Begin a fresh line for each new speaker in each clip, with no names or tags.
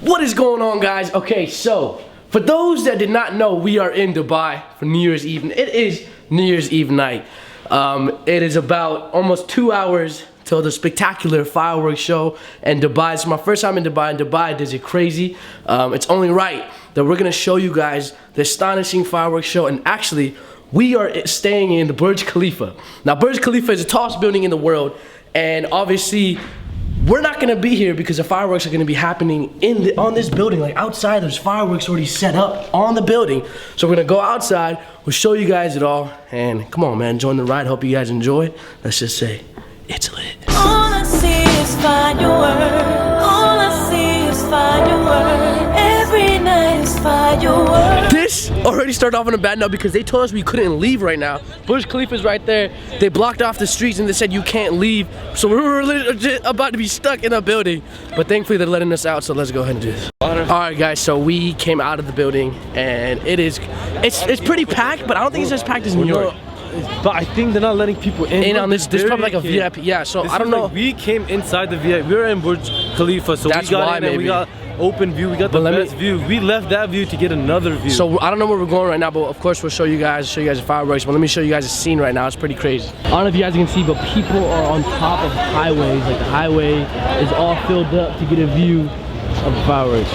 What is going on, guys? Okay, so for those that did not know, we are in Dubai for New Year's Eve. It is New Year's Eve night. It is about almost 2 hours till the spectacular fireworks show in Dubai. It's my first time in Dubai, and Dubai does it crazy. It's only right that we're gonna show you guys the astonishing fireworks show. And actually, we are staying in the Burj Khalifa. Now, Burj Khalifa is the tallest building in the world, and obviously, we're not gonna be here because the fireworks are gonna be happening on this building. Like outside, there's fireworks already set up on the building. So we're gonna go outside, we'll show you guys it all, and come on, man, join the ride. Hope you guys enjoy. Let's just say, it's lit.
All I see is fireworks. All I see is fireworks. Every night is fireworks.
This already started off on a bad note because they told us we couldn't leave right now. Burj Khalifa's right there. They blocked off the streets and they said you can't leave. So we were legit about to be stuck in a building. But thankfully they're letting us out, so let's go ahead and do this. Alright guys, so we came out of the building and it's pretty packed, but I don't think it's as packed as New York.
But I think they're not letting people in
on this probably like a VIP. Yeah, so I don't know.
Like we came inside the VIP. We were in Burj Khalifa, so
That's
we got
why,
in and
maybe.
we got open view. We got the best view. We left that view to get another view.
So I don't know where we're going right now, but of course we'll show you guys the fireworks. But let me show you guys the scene right now. It's pretty crazy. I don't know if you guys can see, but people are on top of highways. Like the highway is all filled up to get a view of the fireworks.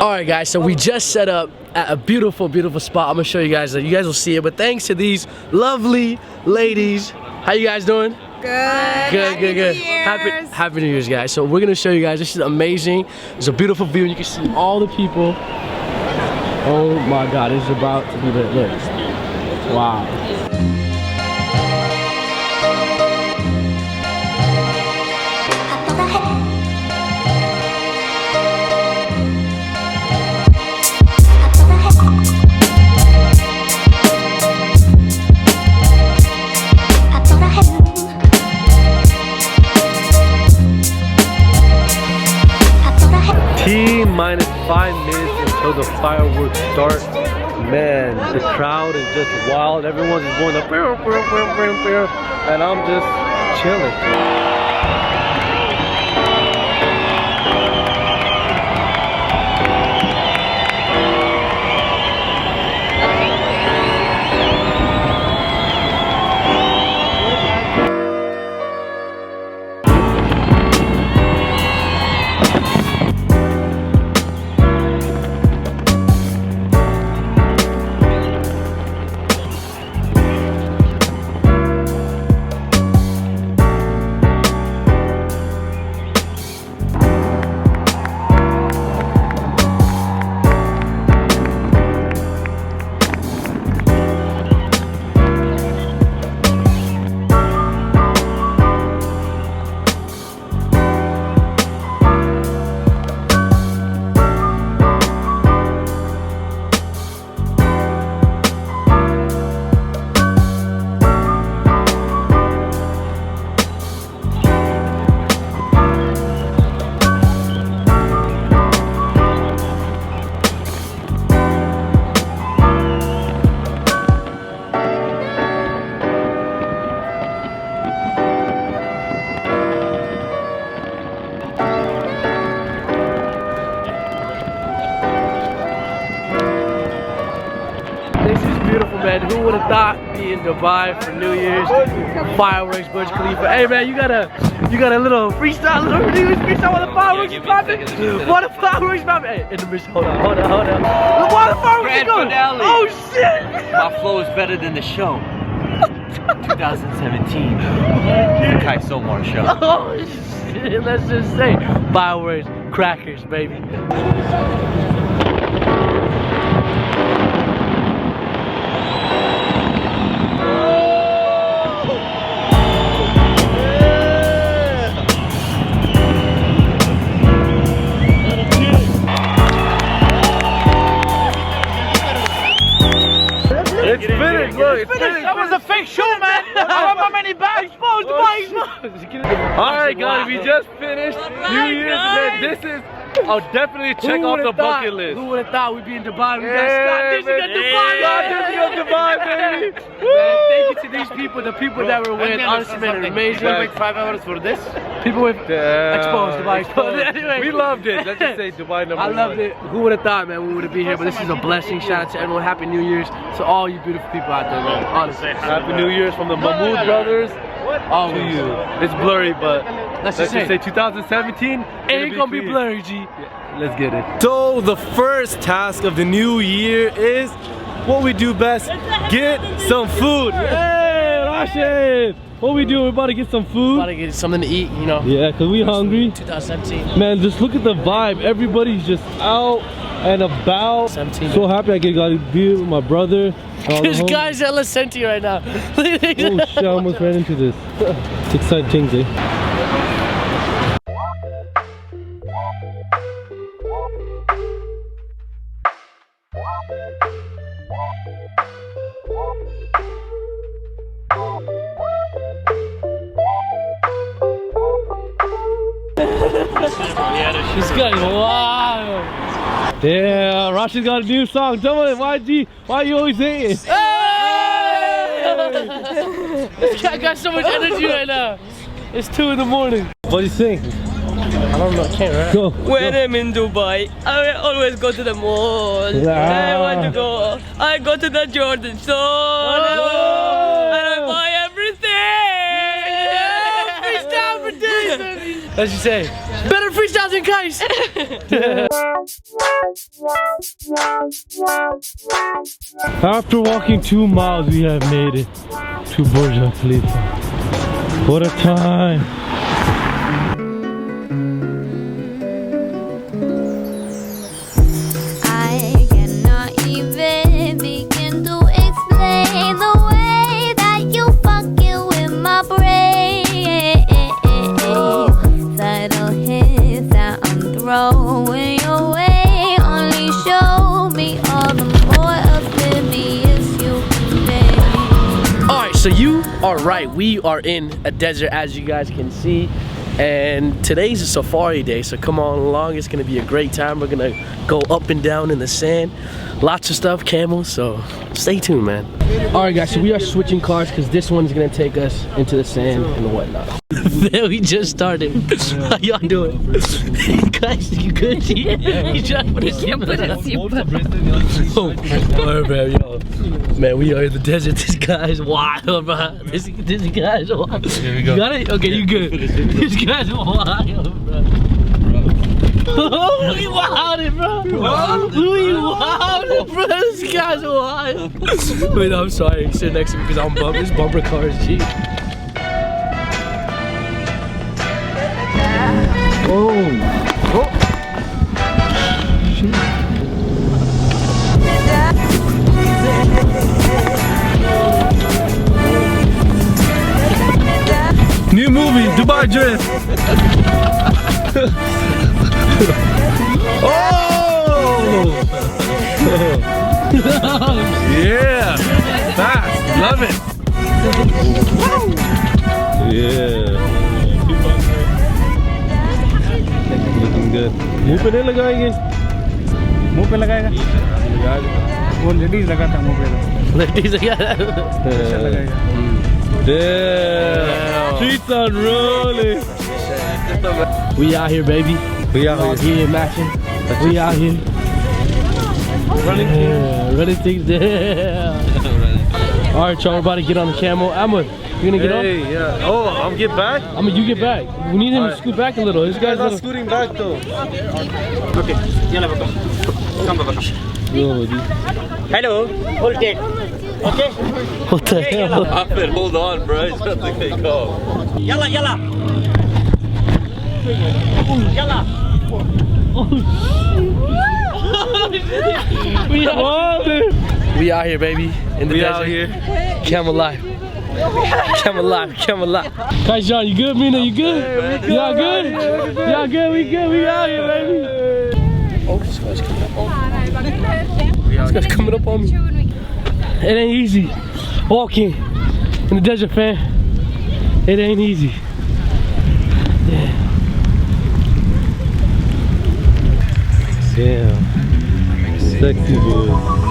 Alright guys, so we just set up at a beautiful, beautiful spot. I'm gonna show you guys that. You guys will see it, but thanks to these lovely ladies. How you guys doing?
Good.
Good. Happy New Year's, guys. So we're gonna show you guys. This is amazing. It's a beautiful view, and you can see all the people. Oh my God, this is about to be lit. Look. Wow.
Minus 5 minutes until the fireworks start. Man, the crowd is just wild. Everyone's just going up, and I'm just chilling.
Man, who would have thought be in Dubai for New Year's? Fireworks, Burj Khalifa. Hey man, you got a little freestyle, little New Year's freestyle while the fireworks is popping? While the fireworks is popping? Hey, intermission, hold on. While the fireworks is going? Oh shit!
My flow is better than the show. 2017. The Kai Somar show.
Oh shit, let's just say fireworks, crackers, baby.
It's finished, look, it's finished.
That was a fake show, man. I want my money back. Exposed.
Alright guys, we just finished New Year's. This is I'll definitely check off the bucket list.
Who would have thought we'd be in Dubai? We got
Hey,
Scott Disick at Dubai.
Scott Disick at Dubai, baby.
Man, thank you to these people, the people that were with. Honestly, man, amazing.
Yeah.
Wait 5 hours for this?
People with exposed, Dubai exposed. Anyway.
We loved it. Let's just say Dubai number
I
one.
loved it. Who would have thought, man, we would have been here? But this is a blessing. Shout out to everyone. Happy New Year's to all you beautiful people out there, man. Honestly.
Happy New Year's from the Mahmood Brothers to
Always.
you. It's blurry, but
Let's
let's
just
just say 2017
ain't gonna be
clean.
blurry, G.
Let's get it. So the first task of the new year is what we do best: get some food. Hey, Rashid! What we do? We're about to get some food.
About to get something to eat, you know.
Yeah, cause we hungry.
2017.
Man, just look at the vibe. Everybody's just out and about.
17.
So happy I got to be with my brother.
This guy's at La Senti right now.
Oh shit! I almost ran into this. It's exciting, eh?
This guy's wild.
Yeah, Rashid got a new song. Tell me, YG, why you always hating?
This guy got so much energy right now. It's 2 in the morning.
What do you think?
I don't know, I can't rap.
Go.
When I'm in Dubai, I always go to the mall. I want to go. I go to the Jordan store. And I buy everything.
Freestyle for days, baby. As you say, better freestyles than Kais.
After walking 2 miles, we have made it to Burj Al Khalifa. What a time!
I cannot even begin to explain the way that you fucking with my brain. Subtle hints that I'm throwing away only show me all the more oblivious you can be.
Alright, so you are right. We are in a desert, as you guys can see. And today's a safari day, so come on along. It's gonna be a great time. We're gonna go up and down in the sand. Lots of stuff, camels, so stay tuned, man. Alright guys, so we are switching cars because this one's gonna take us into the sand and whatnot. We just started. How y'all doing? Guys, you good? He's trying to put his alright, man, yo. Man, we are in the desert. This guy's wild, bro. This guy's wild. Here we go. You got it? Okay, you good. This guy's wild, bro. Oh, we wildin', bro. We wildin', bro. This guy's wild. Wait, I'm sorry. Sit next to me because I'm bumping. This bumper car is cheap.
New movie, Dubai Drift. Oh! Yeah, fast, love it. Yeah. Looking good. मुंह पे नहीं लगाएंगे?
मुंह पे लगाएगा वो ladies लगाता मुंह पे
Ladies, I got
लगाएगा
Damn. Streets unruly.
We out here, baby.
We out here.
Yeah, matching. We out here. Running things down. Alright, y'all, we're about to get on the camel. Ahmed, you gonna get on?
Hey, yeah. Oh, I'm get back?
Ahmed, you get back. We need him to scoot back a little. This guy's
not
little...
scooting back though.
Okay yalla baba come baba
Yo, dude.
hello hold it okay
What the hell?
Ahmed, hold on, bro. He's about to take off.
yalla yalla yalla
We out here, baby. In the
We
desert.
out here.
Camel life. Camel life. Camel life. Guys, John, you good, Mina? You good? Y'all good? Y'all good? We good? We out here, baby. Oh, this guy's coming up on me. This guy's coming up on me. It ain't easy walking in the desert, fam. It ain't easy. Yeah.
Damn. Sexy boys.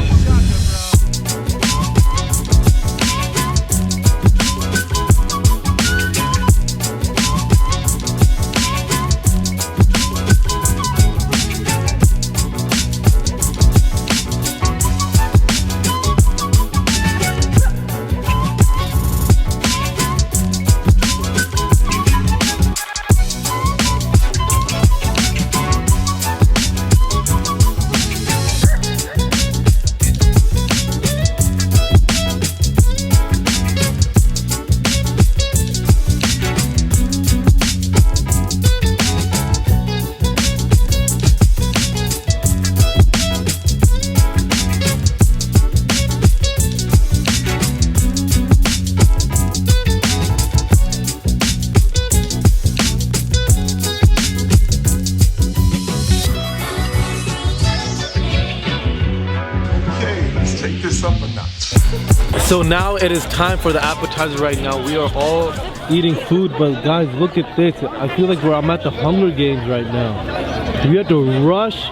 So now it is time for the appetizer right now. We are all eating food, but guys, look at this. I feel like I'm at the Hunger Games right now. We have to rush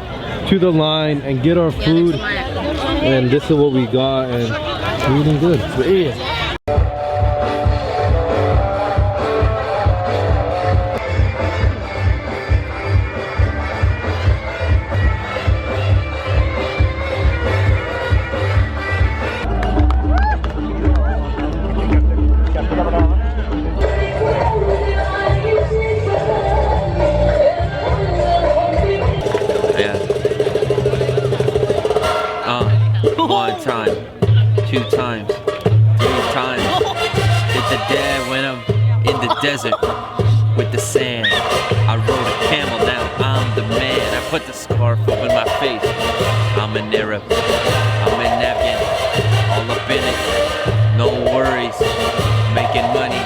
to the line and get our food. And this is what we got, and we're eating good. We're eating.
One time, 2 times, 3 times. Hit the dad when I'm in the desert with the sand. I rode a camel, now I'm the man. I put the scarf over my face. I'm an Arab, I'm an Afghan, all up in it. No worries, making money.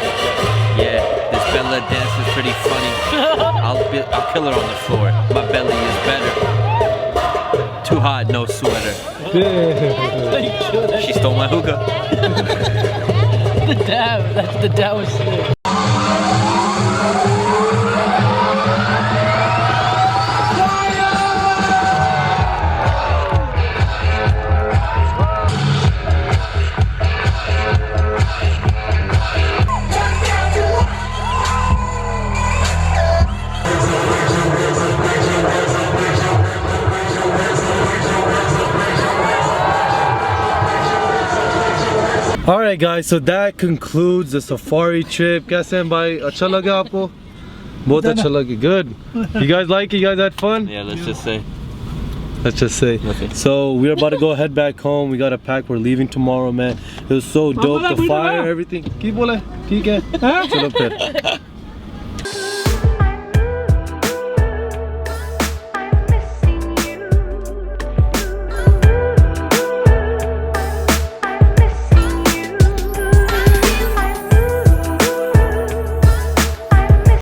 Yeah, this Bella dance is pretty funny. I'll kill her on the floor. My belly is better. Too hot, no sweater. She stole my hookah.
The dab, the dab was sick.
Alright guys, so that concludes the safari trip. Kaise hain bhai? Acha laga aapko? Bahut acha laga. Good. You guys like it? You guys had fun?
Yeah, let's just say.
Let's just say.
Okay.
So we're about to go head back home. We got to pack. We're leaving tomorrow, man. It was so dope. The fire, everything. Ki bole? Theek hai? Chalo phir.